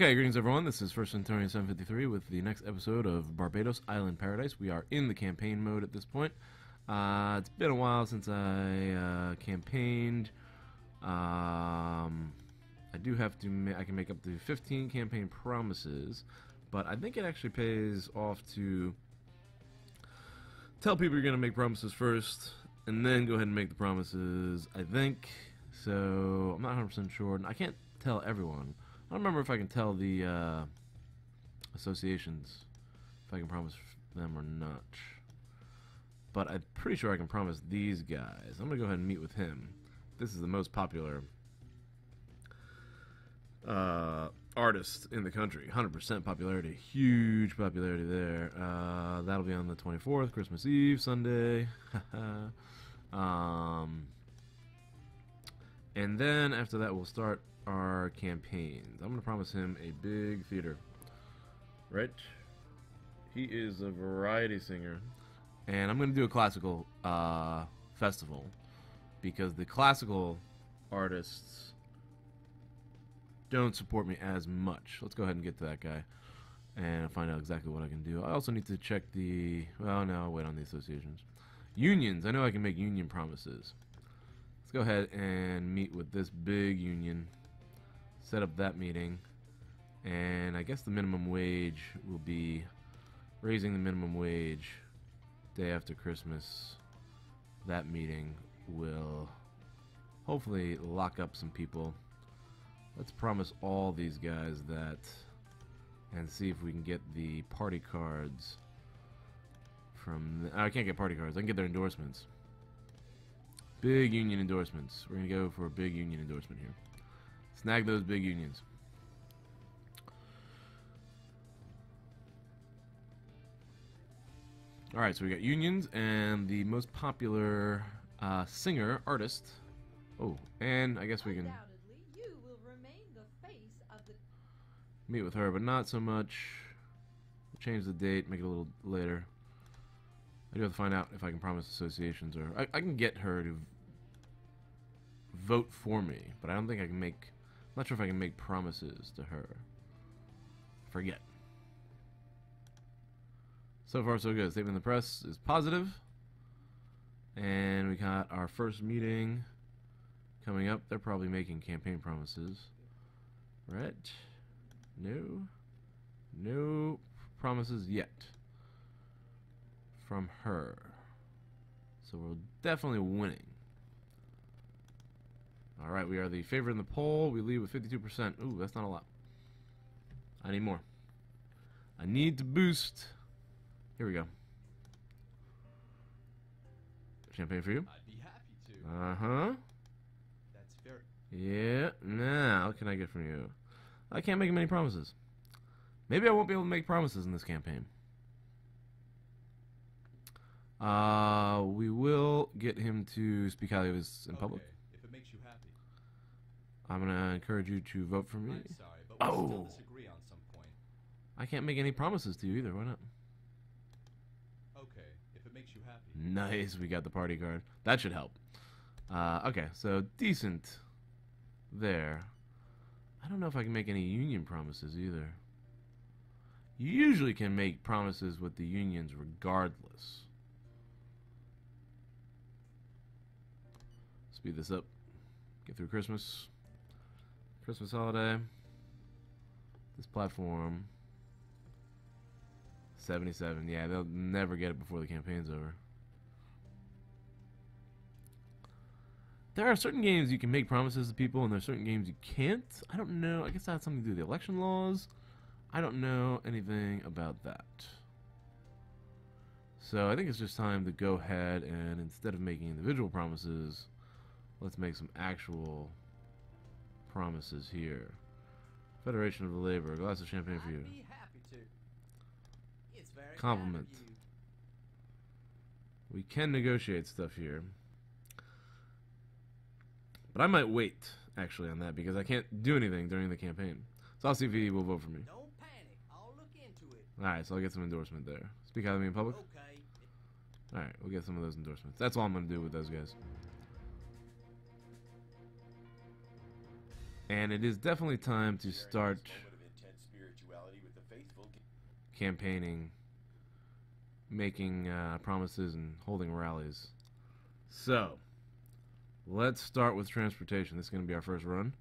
Okay, greetings everyone. This is First Centurion 753 with the next episode of Barbados Island Paradise. We are in the campaign mode at this point. It's been a while since I campaigned. I do have to. I can make up to 15 campaign promises, but I think it actually pays off to tell people you're going to make promises first, and then go ahead and make the promises. I think so. I'm not 100% sure. I can't tell everyone. I don't remember if I can tell the associations if I can promise them or not. But I'm pretty sure I can promise these guys. I'm going to go ahead and meet with him. This is the most popular artist in the country. 100% popularity. Huge popularity there. That'll be on the 24th, Christmas Eve, Sunday. And then after that we'll start our campaigns. I'm going to promise him a big theater. Right? He is a variety singer. And I'm going to do a classical festival. Because the classical artists don't support me as much. Let's go ahead and get to that guy. And find out exactly what I can do. I also need to check the... Well, no, I'll wait on the associations. Unions. I know I can make union promises. Let's go ahead and meet with this big union. Set up that meeting, and I guess the minimum wage will be raising the minimum wage day after Christmas. That meeting will hopefully lock up some people. Let's promise all these guys that and see if we can get the party cards from I can't get party cards. I can get their endorsements. Big union endorsements. We're gonna go for a big union endorsement here. Snag those big unions. Alright, so we got unions and the most popular singer, artist. Oh, and I guess we can you will remain the face of the... meet with her, but not so much. We'll change the date, make it a little later. I do have to find out if I can promise associations, or I can get her to vote for me, but I don't think I can make... I'm not sure if I can make promises to her. Forget. So far, so good. Statement in the press is positive. And we got our first meeting coming up. They're probably making campaign promises. Right? No. No promises yet from her. So we're definitely winning. Alright, we are the favorite in the poll. We lead with 52%. Ooh, that's not a lot. I need more. I need to boost. Here we go. Champagne for you. I'd be happy to. Uh-huh. That's fair. Yeah. Now, what can I get from you? I can't make many promises. Maybe I won't be able to make promises in this campaign. We will get him to speak highly of us in public. If it makes you happy. I'm gonna encourage you to vote for me. I'm sorry, but we'll still disagree on some point. I can't make any promises to you either. Why not? Okay, if it makes you happy. Nice, we got the party card. That should help. Okay, so decent there. I don't know if I can make any union promises either. You usually can make promises with the unions regardless. Speed this up. Get through Christmas. Christmas holiday. This platform. 77. Yeah, they'll never get it before the campaign's over. There are certain games you can make promises to people, and there are certain games you can't. I don't know. I guess that has something to do with the election laws. I don't know anything about that. So I think it's just time to go ahead and instead of making individual promises, let's make some actual promises here. Federation of the Labor, a glass of champagne for you. I'd be happy to. It's very Compliment. kind of you. We can negotiate stuff here. But I might wait, actually, on that, because I can't do anything during the campaign. So I'll see if he will vote for me. Don't panic. I'll look into it. Alright, so I'll get some endorsement there. Speak highly of me in public? Okay. Alright, we'll get some of those endorsements. That's all I'm going to do with those guys. And it is definitely time to start campaigning, making promises, and holding rallies. So, let's start with transportation. This is going to be our first run.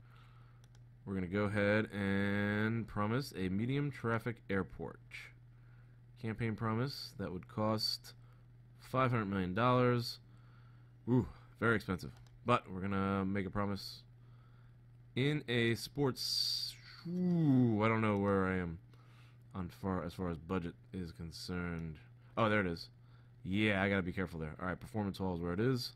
We're going to go ahead and promise a medium traffic airport. Campaign promise that would cost $500 million. Ooh, very expensive. But we're going to make a promise in a sports... Ooh, I don't know where I am as far as budget is concerned. Oh, there it is. Yeah, I got to be careful there. All right, performance hall is where it is.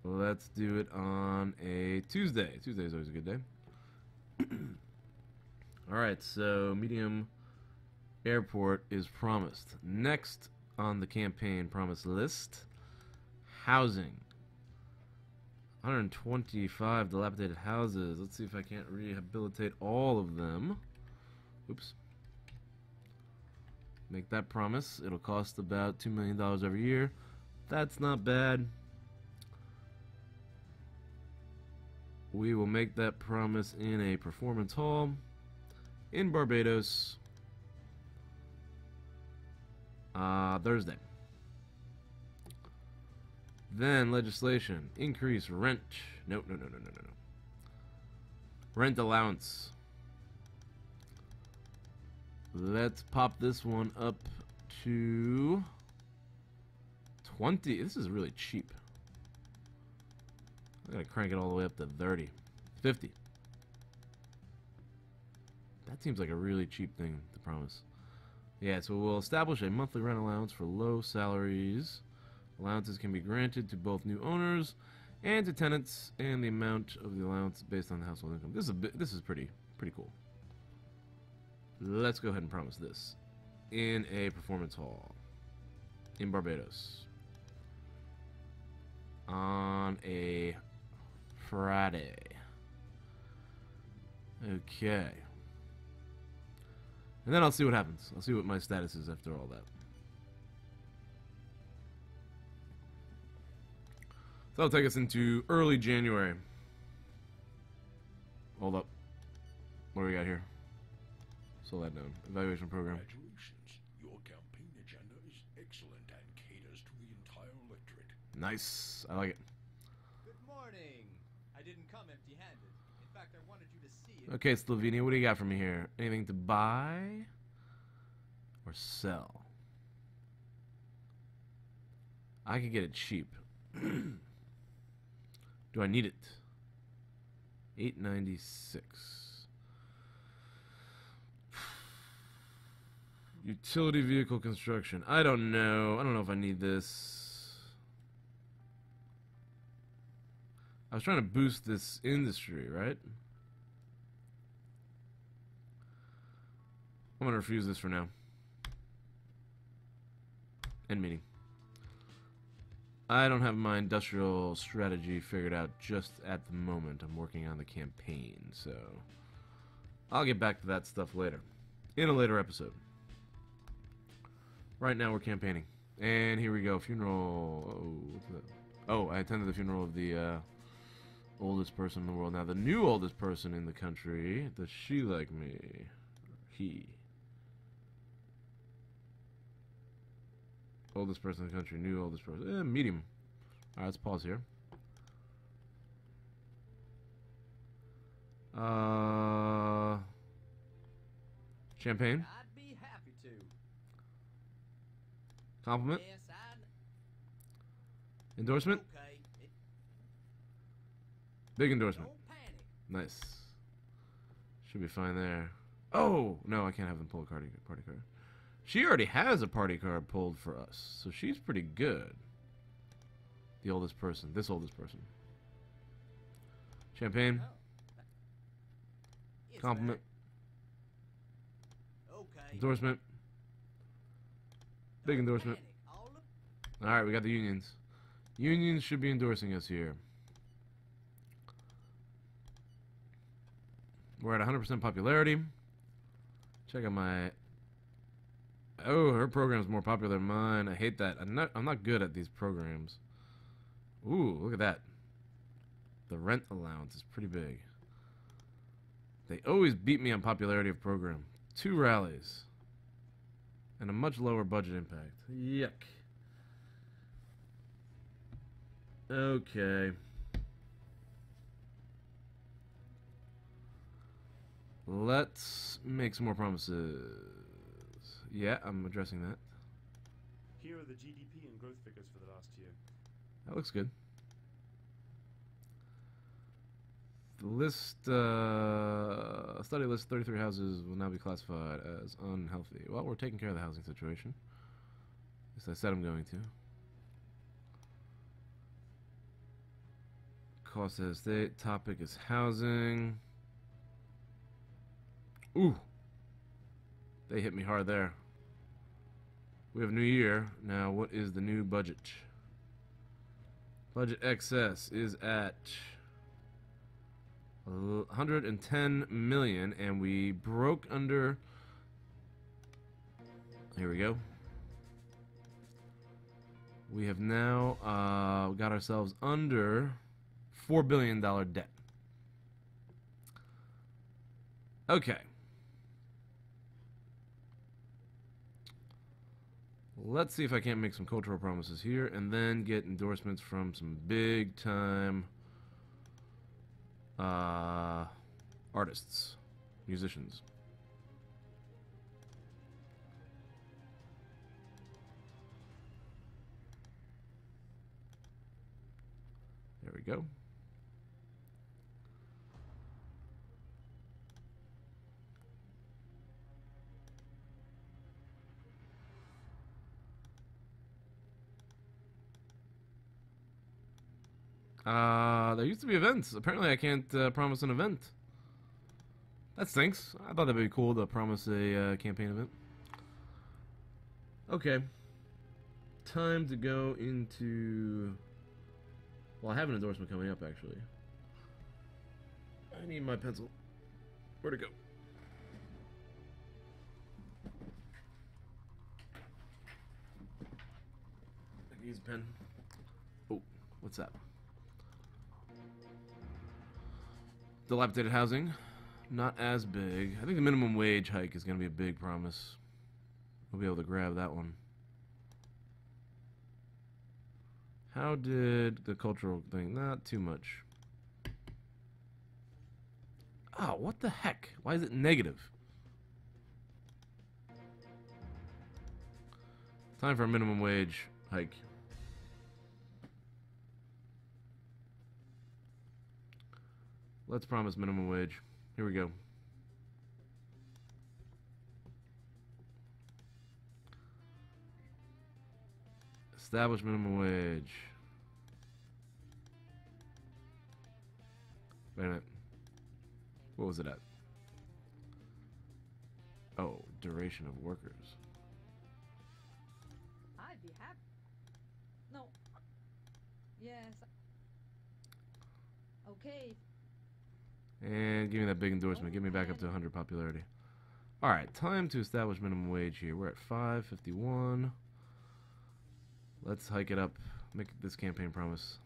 Let's do it on a Tuesday. Tuesday is always a good day. Alright, so medium airport is promised. Next on the campaign promise list, housing. 125 dilapidated houses. Let's see if I can't rehabilitate all of them. Oops. Make that promise. It'll cost about $2 million every year. That's not bad. We will make that promise in a performance hall in Barbados Thursday. Then legislation. Increase rent. No. Rent allowance. Let's pop this one up to 20. This is really cheap. I gotta crank it all the way up to 30. 50. That seems like a really cheap thing to promise. Yeah, so we'll establish a monthly rent allowance for low salaries. Allowances can be granted to both new owners and to tenants, and the amount of the allowance based on the household income. This is pretty cool. Let's go ahead and promise this in a performance hall in Barbados on a Friday. Okay. And then I'll see what happens. I'll see what my status is after all that. So that'll take us into early January. Hold up. What do we got here? Slow that down. Evaluation program. Congratulations. Your campaign agenda is excellent and caters to the entire electorate. Nice. I like it. Good morning. I didn't come empty-handed. In fact, I wanted you to see it. Okay, Slovenia, what do you got for me here? Anything to buy or sell? I could get it cheap. Do I need it? $896. Utility vehicle construction. I don't know. I don't know if I need this. I was trying to boost this industry, right? I'm gonna refuse this for now. End meeting. I don't have my industrial strategy figured out just at the moment. I'm working on the campaign, so I'll get back to that stuff later. In a later episode. Right now we're campaigning. And here we go. Funeral. Oh, what's that? Oh, I attended the funeral of the oldest person in the world. Now, the new oldest person in the country, does she like me? He. Oldest person in the country, new oldest person. Medium. Alright, let's pause here. Champagne. I'd be happy to. Compliment. Yes, Endorsement. okay. Big endorsement. Don't panic. Nice. Should be fine there. Oh! No, I can't have them pull a party card. She already has a party card pulled for us, so she's pretty good. The oldest person. This oldest person. Champagne. Yes, Compliment. sir. Okay. Endorsement. Big Don't endorsement. panic. I'll look. Alright, we got the unions. Unions should be endorsing us here. We're at 100% popularity. Check out my... Oh, her program's more popular than mine. I hate that. I'm not good at these programs. Ooh, look at that. The rent allowance is pretty big. They always beat me on popularity of program. 2 rallies. And a much lower budget impact. Yuck. Okay. Let's make some more promises. Yeah, I'm addressing that. Here are the GDP and growth figures for the last year. That looks good. The list, study list 33 houses will now be classified as unhealthy. Well, we're taking care of the housing situation. As I said I'm going to. Cost as state. Topic is housing. Ooh. They hit me hard there. We have a new year. Now, what is the new budget? Budget excess is at 110 million, and we broke under. Here we go. We have now got ourselves under $4 billion debt. Okay. Let's see if I can't make some cultural promises here and then get endorsements from some big time artists, musicians. There we go. There used to be events. Apparently I can't promise an event. That stinks. I thought that'd be cool to promise a campaign event. Okay. Time to go into... Well, I have an endorsement coming up, actually. I need my pencil. Where'd it go? I can use a pen. Oh, what's that? Dilapidated housing, not as big. I think the minimum wage hike is going to be a big promise. We'll be able to grab that one. How did the cultural thing? Not too much. Oh, what the heck? Why is it negative? Time for a minimum wage hike. Let's promise minimum wage. Here we go. Establish minimum wage. Wait a minute. What was it at? Oh, duration of workers. I'd be happy. No. Yes. Okay. And give me that big endorsement. Get me back up to 100 popularity. Alright, time to establish minimum wage here. We're at 551. Let's hike it up. Make this campaign promise.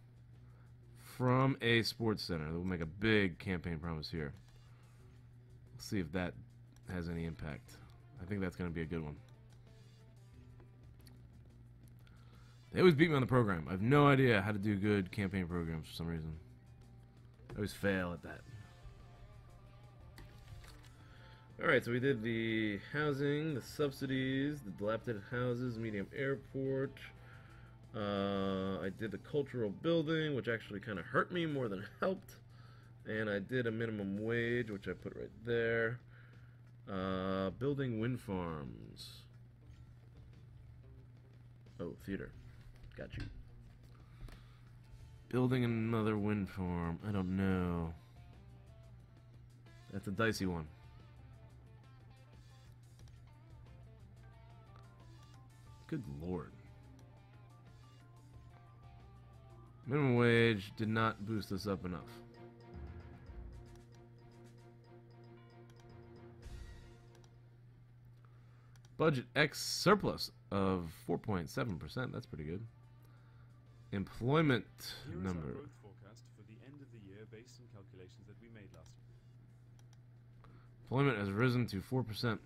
From a sports center. We'll make a big campaign promise here. Let's see if that has any impact. I think that's going to be a good one. They always beat me on the program. I have no idea how to do good campaign programs for some reason. I always fail at that. Alright, so we did the housing, the subsidies, the dilapidated houses, medium airport. I did the cultural building, which actually kind of hurt me more than helped. And I did a minimum wage, which I put right there. Building wind farms. Oh, theater. Got you. Building another wind farm. I don't know. That's a dicey one. Good lord. Minimum wage did not boost us up enough. Budget X surplus of 4.7%. That's pretty good. Employment Here is number. our growth forecast for the end of the year based on calculations that we made last year. Employment has risen to 4%.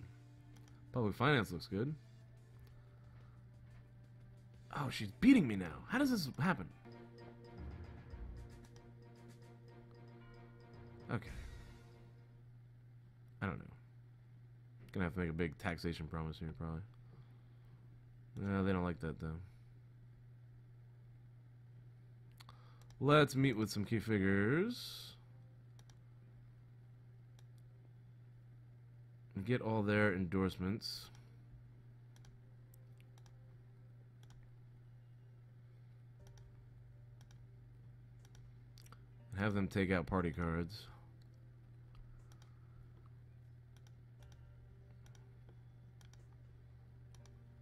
Public finance looks good. Oh, she's beating me now. How does this happen? Okay. I don't know. Gonna have to make a big taxation promise here, probably. No, they don't like that, though. Let's meet with some key figures. And get all their endorsements. And have them take out party cards.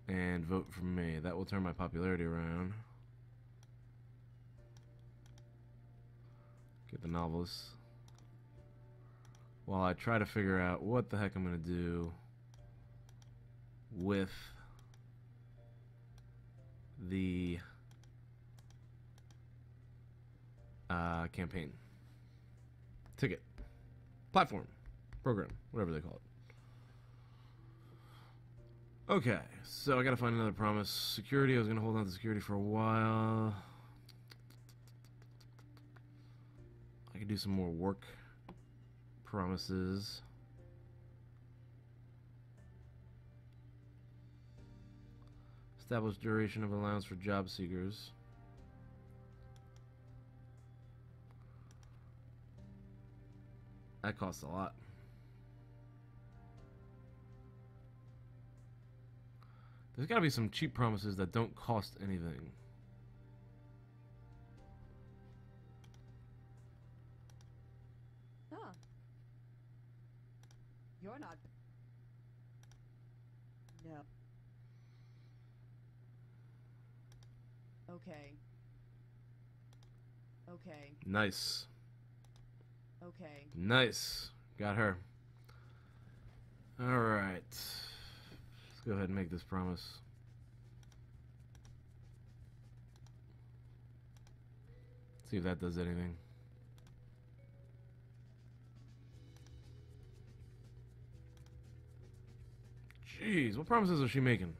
And vote for me. That will turn my popularity around. Get the novelists. While I try to figure out what the heck I'm going to do with the campaign. Ticket. Platform. Program. Whatever they call it. Okay, so I gotta find another promise. Security, I was gonna hold on to security for a while. I could do some more work promises. Establish duration of allowance for job seekers. That costs a lot. There's got to be some cheap promises that don't cost anything. Huh. You're not. No. Okay. Okay. Nice. Okay. Nice. Got her. Alright. Let's go ahead and make this promise. See if that does anything. Jeez, what promises is she making?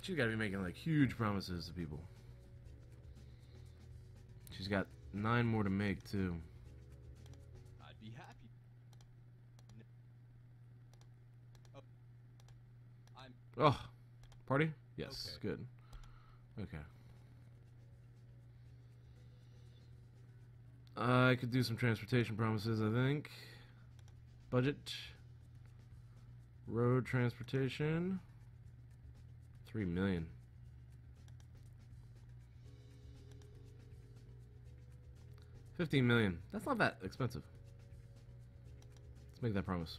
She's got to be making like huge promises to people. She's got 9 more to make too. I'd be happy. I'm. Oh, party? Yes, Okay. good. Okay. I could do some transportation promises, I think. Budget. Road transportation. 3 million. $15 million. That's not that expensive. Let's make that promise.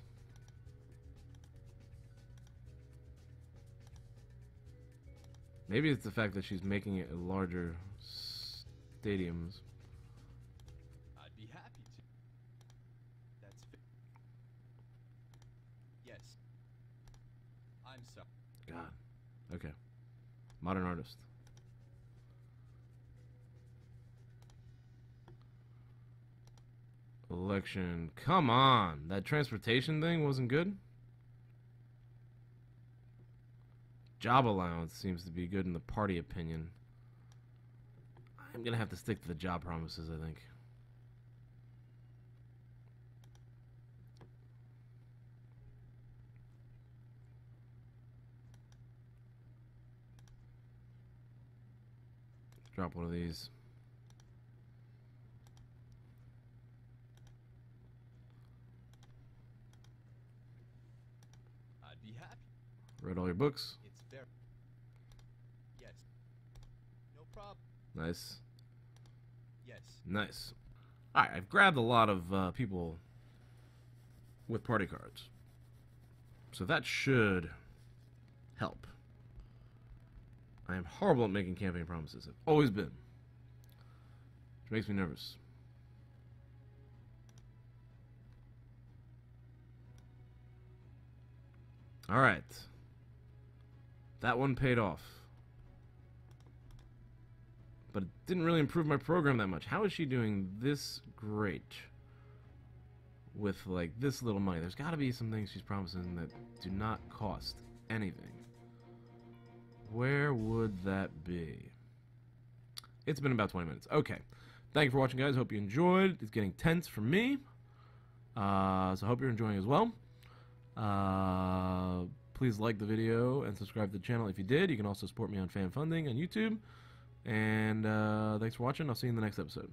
Maybe it's the fact that she's making it larger stadiums. I'd be happy to. That's. Yes. I'm sorry. God. Okay. Modern artist. Election. Come on. That transportation thing wasn't good. Job allowance seems to be good in the party opinion. I'm going to have to stick to the job promises, I think. Drop one of these. I'd be happy. Read all your books. It's very. Yes. No problem. Nice. Yes. Nice. Alright, I've grabbed a lot of people with party cards. So that should help. I am horrible at making campaign promises. I've always been. Which makes me nervous. Alright. That one paid off. but it didn't really improve my program that much. How is she doing this great with, like, this little money? There's got to be some things she's promising that do not cost anything. Where would that be? It's been about 20 minutes. Okay. Thank you for watching, guys. Hope you enjoyed. It's getting tense for me. So I hope you're enjoying as well. Please like the video and subscribe to the channel if you did. You can also support me on fan funding on YouTube. And thanks for watching. I'll see you in the next episode.